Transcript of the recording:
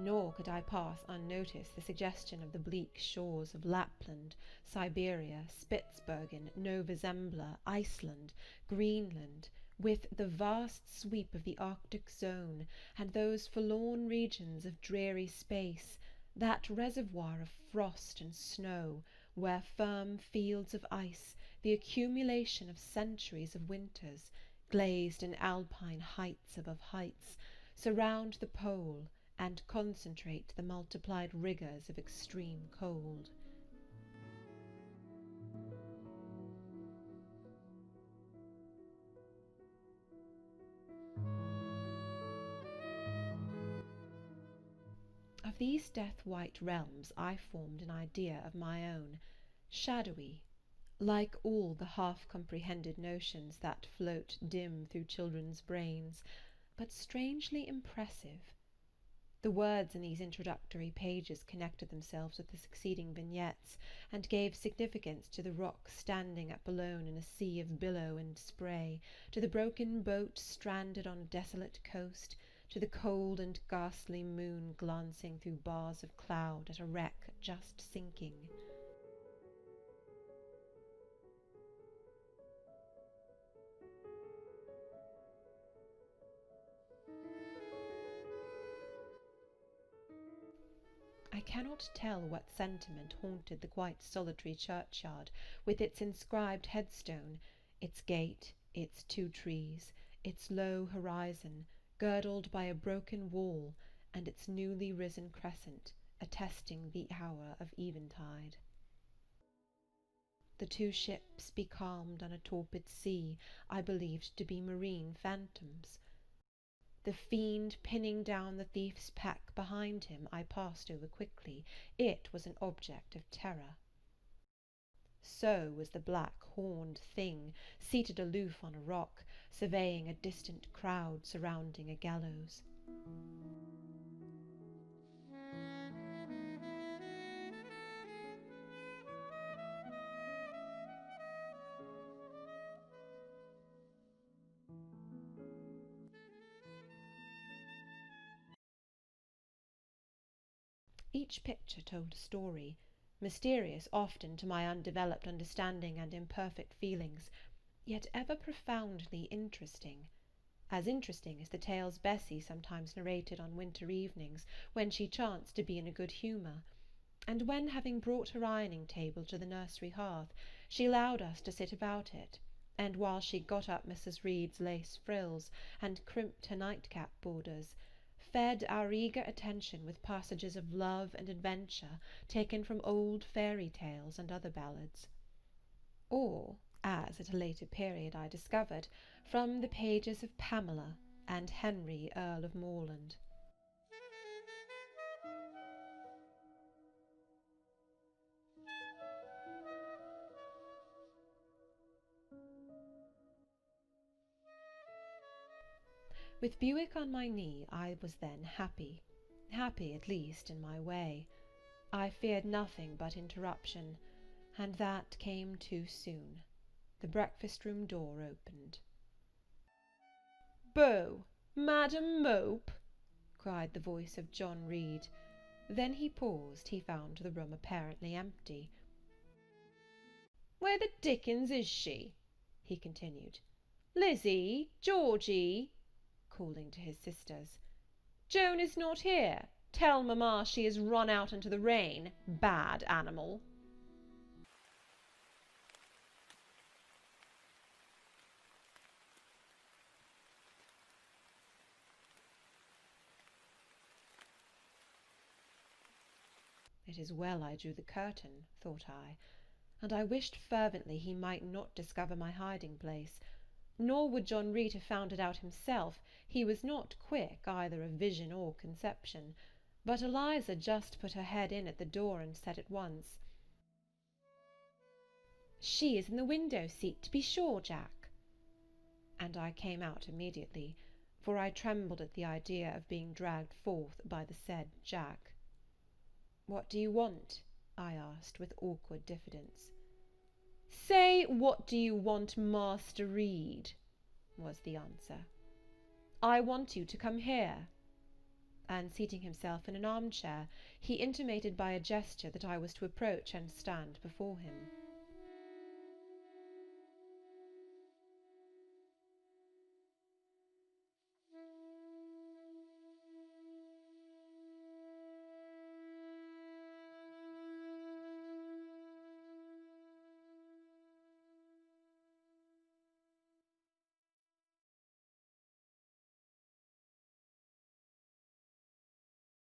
Nor could I pass unnoticed the suggestion of the bleak shores of Lapland, Siberia, Spitzbergen, Nova Zembla, Iceland, Greenland, with the vast sweep of the Arctic zone, and those forlorn regions of dreary space, that reservoir of frost and snow, where firm fields of ice, the accumulation of centuries of winters, glazed in alpine heights above heights, surround the pole and concentrate the multiplied rigours of extreme cold. Of these death-white realms I formed an idea of my own, shadowy, like all the half-comprehended notions that float dim through children's brains, but strangely impressive. The words in these introductory pages connected themselves with the succeeding vignettes, and gave significance to the rock standing up alone in a sea of billow and spray, to the broken boat stranded on a desolate coast, to the cold and ghastly moon glancing through bars of cloud at a wreck just sinking. I cannot tell what sentiment haunted the quite solitary churchyard, with its inscribed headstone, its gate, its 2 trees, its low horizon, girdled by a broken wall, and its newly risen crescent, attesting the hour of eventide. The 2 ships becalmed on a torpid sea I believed to be marine phantoms. The fiend pinning down the thief's pack behind him I passed over quickly. It was an object of terror. So was the black horned thing, seated aloof on a rock, surveying a distant crowd surrounding a gallows. Each picture told a story, mysterious often to my undeveloped understanding and imperfect feelings, yet ever profoundly interesting. As interesting as the tales Bessie sometimes narrated on winter evenings, when she chanced to be in a good humour, and when, having brought her ironing table to the nursery hearth, she allowed us to sit about it, and while she got up Mrs. Reed's lace frills, and crimped her nightcap borders, fed our eager attention with passages of love and adventure taken from old fairy tales and other ballads. Or, as at a later period I discovered, from the pages of Pamela and Henry Earl of Morland. With Buick on my knee I was then happy, happy at least in my way. I feared nothing but interruption, and that came too soon. The breakfast-room door opened. "Beau! Madam Mope!" cried the voice of John Reed. Then he paused. He found the room apparently empty. "Where the dickens is she?" he continued. "Lizzie! Georgie!" calling to his sisters. "Joan is not here. Tell mamma she has run out into the rain. Bad animal!" It is well I drew the curtain, thought I, and I wished fervently he might not discover my hiding place. Nor would John Reed have found it out himself. He was not quick either of vision or conception. But Eliza just put her head in at the door and said at once, "She is in the window-seat, to be sure, Jack." And I came out immediately, for I trembled at the idea of being dragged forth by the said Jack. "What do you want?" I asked, with awkward diffidence. "Say, what do you want, Master Reed?" was the answer. "I want you to come here." and seating himself in an arm chair, he intimated by a gesture that I was to approach and stand before him.